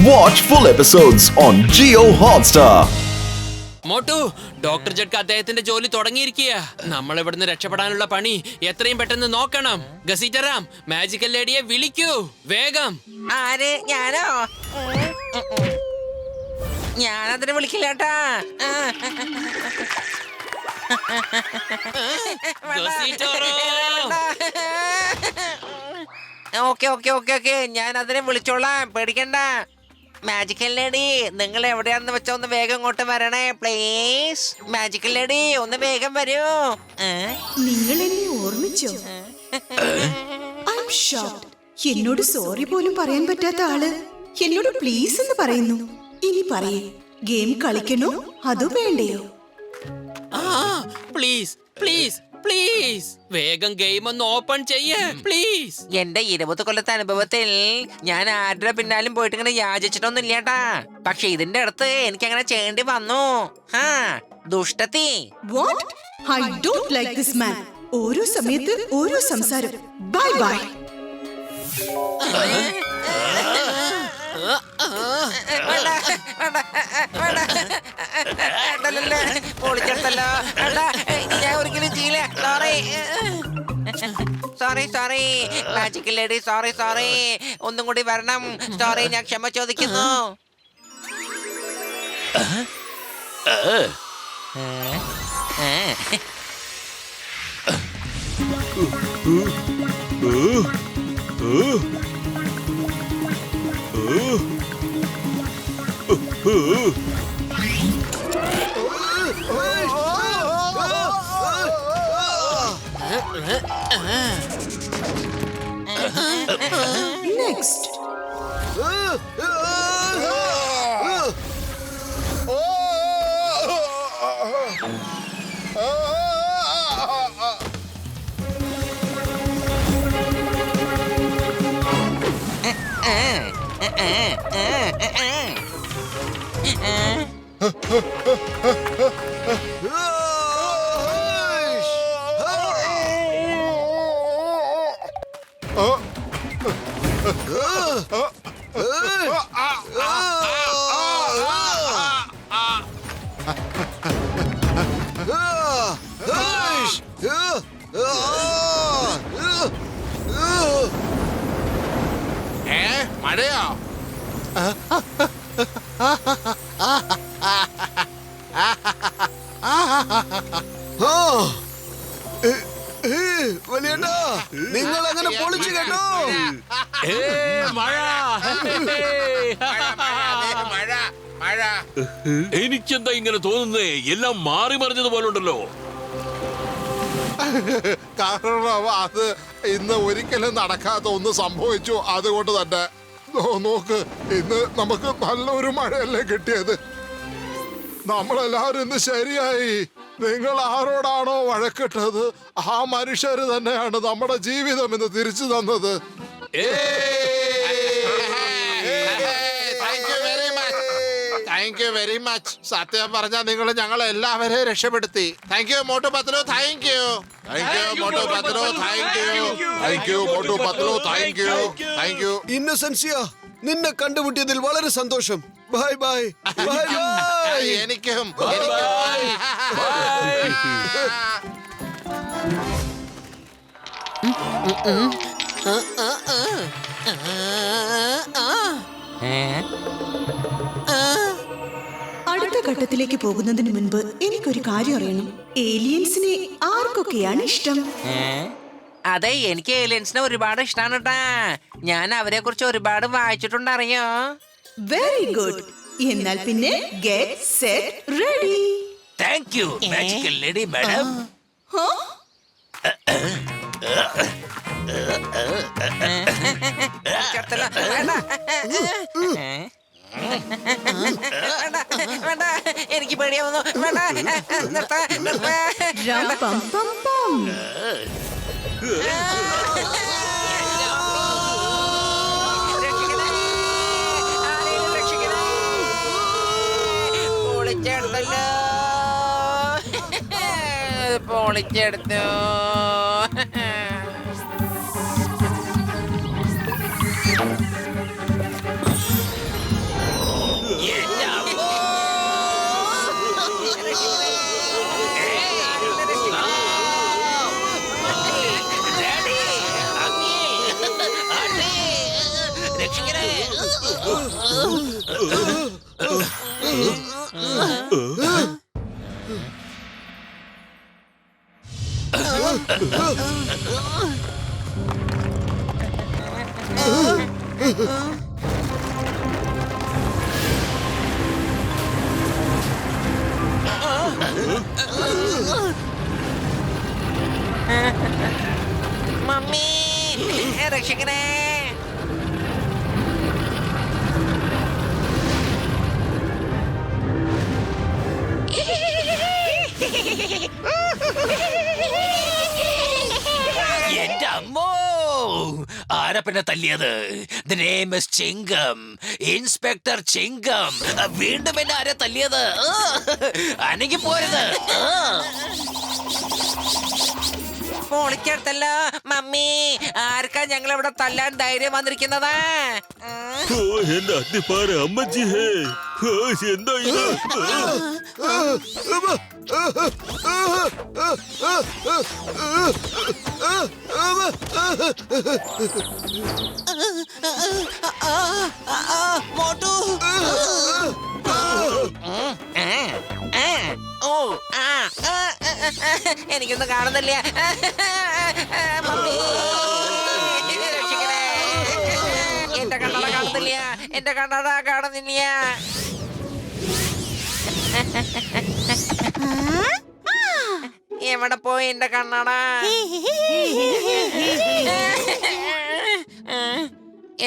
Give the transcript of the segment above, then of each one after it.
Watch full episodes on Jio Hotstar. Motu, doctor Jhatka അദ്ദേഹത്തിന്റെ ജോലി തുടങ്ങിയിരിക്കുക. നമ്മൾ ഇവിടുന്ന് രക്ഷപ്പെടാനുള്ള പണി എത്രയും പെട്ടെന്ന് നോക്കണം. ഗസീറ്ററാം, മാജിക്കൽ ലേഡിയെ വിളിക്കൂ വേഗം. ആര്? ഞാനോ? ഞാനതിനെ വിളിക്കില്ലേട്ടാ. ഓക്കെ ഓക്കെ ഓക്കെ ഓക്കെ, ഞാൻ അതിനെ വിളിച്ചോളാം, പേടിക്കണ്ട. മാജിക്കൽ ലേഡി, നിങ്ങൾ എവിടെയാണെന്ന് വെച്ചാ ഒന്ന് വേഗം ഇങ്ങോട്ട് വരണേ പ്ലീസ്. മാജിക്കൽ ലേഡി, ഒന്ന് വേഗം വരൂ. നിങ്ങൾ എന്നെ ഓർമ്മിച്ചോ? എന്നോട് സോറി പോലും പറയാൻ പറ്റാത്ത ആള് എന്നോട് പ്ലീസ് എന്ന് പറയുന്നു. ഇനി പറയേ, ഗെയിം കളിക്കണോ അതോ വേണ്ടയോ? പ്ലീസ് പ്ലീസ് പ്ലീസ്, വേഗം ഗെയിം ഒന്ന് ഓപ്പൺ ചെയ്യേ പ്ലീസ്. എന്റെ 20 കൊല്ലത്തെ അനുഭവത്തിൽ ഞാൻ ആരുടെ പിന്നാലും പോയിട്ട് ഇങ്ങനെ യാചിച്ചിട്ടൊന്നും ഇല്ലേട്ടാ. പക്ഷെ ഇതിന്റെ അടുത്ത് എനിക്ക് അങ്ങനെ ചെയ്യേണ്ടി വന്നു. ദുഷ്ടത്തി. What? I don't like this man. ഓരോ സമയത്ത് ഓരോ സംസാരം. Bye bye. പൊളിച്ചെടുത്തല്ലോ. ഞാൻ ഒരിക്കലും ചെയ്യില്ല. Sorry sorry magical lady, sorry sorry. ഒന്നും കൂടി വരണം. സോറി, ഞാൻ ക്ഷമ ചോദിക്കുന്നു. Next. മഴയോ? വലിയേട്ടാ, നിങ്ങൾ അങ്ങനെ പൊളിച്ചു കേട്ടോ. എനിക്കെന്താ ഇങ്ങനെ തോന്നുന്നേ? എല്ലാം മാറി മറിഞ്ഞതുപോലെ ഉണ്ടല്ലോ. കാരണം അത് ഇന്ന് ഒരിക്കലും നടക്കാത്ത ഒന്ന് സംഭവിച്ചു. അതുകൊണ്ട് തന്നെ നോക്ക്, ഇന്ന് നമുക്ക് നല്ലൊരു മഴയല്ലേ കിട്ടിയത്. നമ്മളെല്ലാവരും ഇന്ന് ശരിയായി. നിങ്ങൾ ആരോടാണോ വഴക്കിട്ടത് ആ മനുഷ്യര് തന്നെയാണ് നമ്മുടെ ജീവിതം ഇന്ന് തിരിച്ചു തന്നത്. Thank you very much. സത്യം പറഞ്ഞാൽ നിങ്ങൾ ഞങ്ങളെ എല്ലാവരെയും രക്ഷപ്പെടുത്തി. Thank you Motu Patlu. Thank you. Thank you Motu Patlu. Thank you. Thank you Motu Patlu. Thank you. Thank you. Innocencia, നിന്നെ കണ്ടുമുട്ടിയതിൽ വളരെ സന്തോഷം. Bye bye. Bye bye. എനിക്കും. അടുത്ത ഘട്ടത്തിലേക്ക് പോകുന്നതിന് മുൻപ് എനിക്കൊരു കാര്യം അറിയണം. ഏലിയൻസിനെ ആർക്കൊക്കെയാണ് ഇഷ്ടം? അതെ, എനിക്ക് ഏലിയൻസിനെ ഒരുപാട് ഇഷ്ടമാണ് കേട്ടാ. ഞാൻ അവരെ കുറിച്ച് ഒരുപാട് വായിച്ചിട്ടുണ്ട്, അറിയോ? Very good. എന്നാൽ പിന്നെ get set ready. Thank you magical lady madam. എനിക്ക് പേടിയാവുന്നു. രം പം പം പം. പൊളിച്ചെടുത്തല്ലോ, പൊളിച്ചെടുത്തു. രക്ഷിക്കണേ. മമ്മി രക്ഷിക്കണേ. എന്റെ അമ്മോ, ആരാ പിന്നെ തല്ലിയത്? The name is Chingam, inspector Chingam. വീണ്ടും എന്നെ ആരാ തല്ലിയത്? അനങ്ങി പോരുത്. പൊളിച്ചെടുത്തല്ലോ മമ്മി. ആർക്കാ ഞങ്ങൾ ഇവിടെ തല്ലാൻ ധൈര്യം വന്നിരിക്കുന്നത്? എന്റെ അത്തിപ്പാറ അമ്മച്ചി ഹേ. എന്താ ഇത്? മോട്ടു. എനിക്കൊന്നും കാണുന്നില്ല. മമ്മി രക്ഷിക്കണേ. എന്റെ കണ്ണട കാണുന്നില്ല. എന്റെ കണ്ണട കാണുന്നില്ല. എവിടെ പോയി എന്റെ കണ്ണട?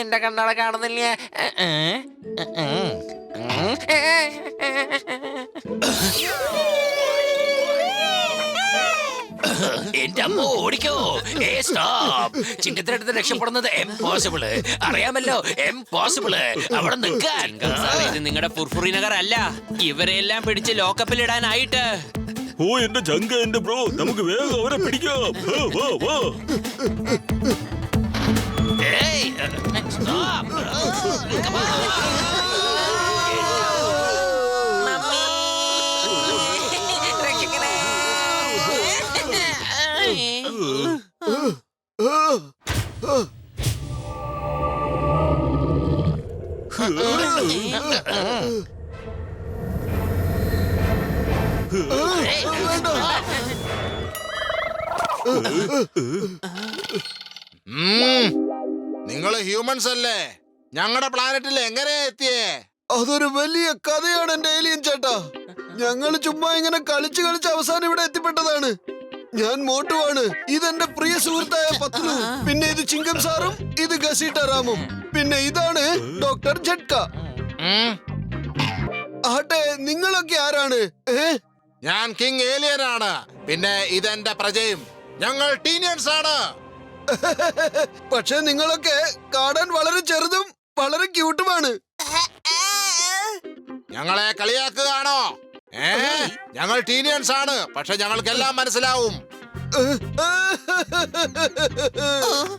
എന്റെ കണ്ണട കാണുന്നില്ല. എന്റെ അമ്മ ഓടിക്കോ. സ്റ്റോപ്പ്. ചിങ്കത്തിനടുത്ത് രക്ഷപ്പെടുന്നത് എംപോസിബിള്. അറിയാമല്ലോ, എംപോസിബിള്. അവിടെ നിൽക്കാൻ. ഇത് നിങ്ങളുടെ ഫുർഫുറി നഗർ അല്ല. ഇവരെല്ലാം പിടിച്ച് ലോക്കപ്പിൽ ഇടാനായിട്ട്. ഓ എന്റെ ചങ്ക, എന്റെ ബ്രോ, നമുക്ക് വേഗം അവരെ പിടിക്കാം. വാ, വാ. ഏയ്, stop. Come on. മമ്മി രക്ഷിക്കണേ. നിങ്ങള് ഹ്യൂമൻസ് അല്ലേ? ഞങ്ങളുടെ പ്ലാനറ്റിൽ എങ്ങനെയാ എത്തിയേ? അതൊരു വലിയ കഥയാണ് എന്റെ ഏലിയൻ ചേട്ടാ. ഞങ്ങൾ ചുമ്മാ ഇങ്ങനെ കളിച്ച് കളിച്ച് അവസാനം ഇവിടെ എത്തിപ്പെട്ടതാണ്. ഞാൻ മോട്ടുവാണ്. ഇതെന്റെ പ്രിയ സുഹൃത്തായ പത്ലു. പിന്നെ ഇത് ചിങ്കം സാറും ഇത് ഗസീട്ട റാമും. പിന്നെ ഇതാണ് ഡോക്ടർ ജഡ്ക. ആട്ടെ, നിങ്ങളൊക്കെ ആരാണ്? ഞാൻ കിങ് ഏലിയൻ ആണ്. പിന്നെ ഇതെന്റെ പ്രജയും. ഞങ്ങൾ ടീനിയൻസ് ആണ്. പക്ഷെ നിങ്ങളൊക്കെ കാണാൻ വളരെ ചെറുതും വളരെ ക്യൂട്ടുമാണ്. ഞങ്ങളെ കളിയാക്കുകയാണോ? ഞങ്ങൾ ടീനിയൻസ് ആണ്. പക്ഷെ ഞങ്ങൾക്കെല്ലാം മനസ്സിലാവും.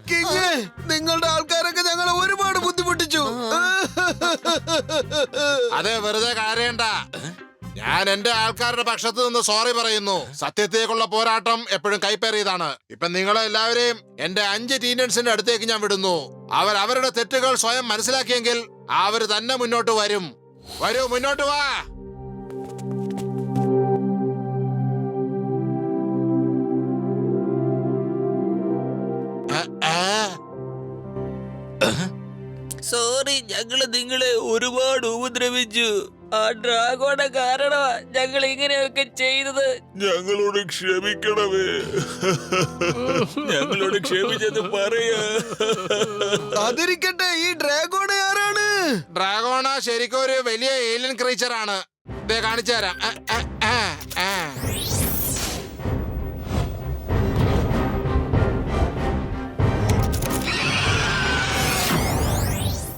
കിങ്, നിങ്ങളുടെ ആൾക്കാരൊക്കെ ഞങ്ങളെ ഒരുപാട് ബുദ്ധിമുട്ടിച്ചു. അതെ, വെറുതെ കരയണ്ട. ഞാൻ എന്റെ ആൾക്കാരുടെ പക്ഷത്ത് നിന്ന് സോറി പറയുന്നു. സത്യത്തേക്കുള്ള പോരാട്ടം എപ്പോഴും കൈപ്പേറിയതാണ്. ഇപ്പൊ നിങ്ങളെ എല്ലാവരെയും എന്റെ 5 ടീനേഴ്സിന്റെ അടുത്തേക്ക് ഞാൻ വിടുന്നു. അവർ അവരുടെ തെറ്റുകൾ സ്വയം മനസ്സിലാക്കിയെങ്കിൽ അവര് തന്നെ മുന്നോട്ട് വരും. വരൂ, മുന്നോട്ട് വാ. സോറി, ഞങ്ങള് നിങ്ങളെ ഒരുപാട് ഉപദ്രവിച്ചു. ആ ഡ്രാഗോണ കാരണമാ ഞങ്ങൾ ഇങ്ങനെയൊക്കെ ചെയ്തത്. ഞങ്ങളോട് ക്ഷമിക്കണമേ. ഞങ്ങളോട് ക്ഷമിച്ചത് പറയാ. അതിരിക്കട്ടെ, ഈ ഡ്രാഗോണ ആരാണ്? ഡ്രാഗോണ ശരിക്കും ഒരു വലിയ ഏലിയൻ ക്രീച്ചർ ആണ്. ഇതേ കാണിച്ചു തരാം.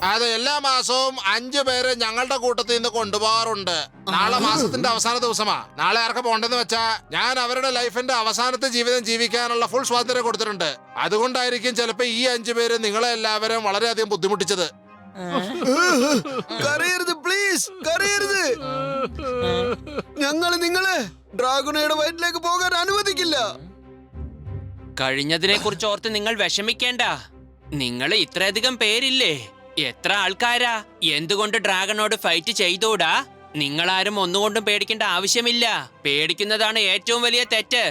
അത് എല്ലാ മാസവും 5 പേര് ഞങ്ങളുടെ കൂട്ടത്തിൽ നിന്ന് കൊണ്ടുപോകാറുണ്ട്. നാളെ മാസത്തിന്റെ അവസാന ദിവസമാ. നാളെ ആർക്ക് പോണ്ടെന്ന് വെച്ചാ ഞാൻ അവരുടെ ലൈഫിന്റെ അവസാനത്തെ ജീവിതം ജീവിക്കാനുള്ള ഫുൾ സ്വാതന്ത്ര്യം കൊടുത്തിട്ടുണ്ട്. അതുകൊണ്ടായിരിക്കും ചിലപ്പോ ഈ 5 പേര് നിങ്ങളെ എല്ലാവരും വളരെയധികം ബുദ്ധിമുട്ടിച്ചത്. കരയരുത്, പ്ലീസ് കരയരുത്. ഞങ്ങൾ നിങ്ങളെ ഡ്രാഗോണയുടെ വയറ്റിലേക്ക് പോകാൻ അനുവദിക്കില്ല. കഴിഞ്ഞതിനെ കുറിച്ച് ഓർത്ത് നിങ്ങൾ വിഷമിക്കേണ്ട. നിങ്ങൾ ഇത്രയധികം പേരില്ലേ? എത്ര ആൾക്കാരാ? എന്തുകൊണ്ട് ഡ്രാഗണോട് ഫൈറ്റ് ചെയ്തൂടാ? നിങ്ങളാരും ഒന്നുകൊണ്ടും പേടിക്കേണ്ട ആവശ്യമില്ല. പേടിക്കുന്നതാണ് ഏറ്റവും വലിയ തെറ്റ്.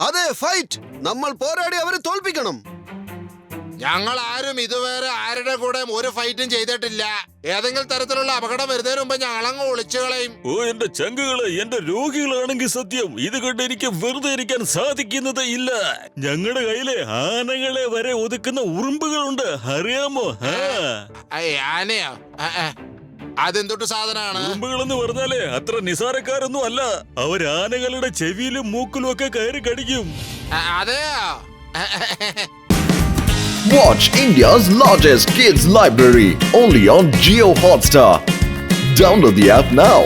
അതെ, ഫൈറ്റ്. നമ്മൾ പോരാടി അവരെ തോൽപ്പിക്കണം. ഞങ്ങൾ ആരും ഇതുവരെ ആരുടെ കൂടെ ഒരു ഫൈറ്റും ചെയ്തിട്ടില്ല. ഏതെങ്കിലും തരത്തിലുള്ള അപകടം വരുന്നതിന് മുമ്പ് ഞങ്ങളങ്ങ് ഒളിച്ചു കളയും. ഓ എന്റെ ചങ്കുകള്, എന്റെ രോഗികളാണെങ്കിൽ സത്യം ഇത് കണ്ട് എനിക്ക് വെറുതെ ഇരിക്കാൻ സാധിക്കുന്നത് ഇല്ല. ഞങ്ങളുടെ കയ്യിലെ ആനകളെ വരെ ഒതുക്കുന്ന ഉറുമ്പുകളുണ്ട്, അറിയാമോ? ആനയോ? അതെന്തൊട്ട് സാധനമാണ്? ഉറുമ്പുകളെന്ന് പറഞ്ഞാലേ അത്ര നിസാരക്കാരൊന്നും അല്ല. അവരാനകളുടെ ചെവിയിലും മൂക്കിലും ഒക്കെ കയറി കടിക്കും. അതെയോ? Watch India's largest kids library only on Geo Hotstar. Download the app now.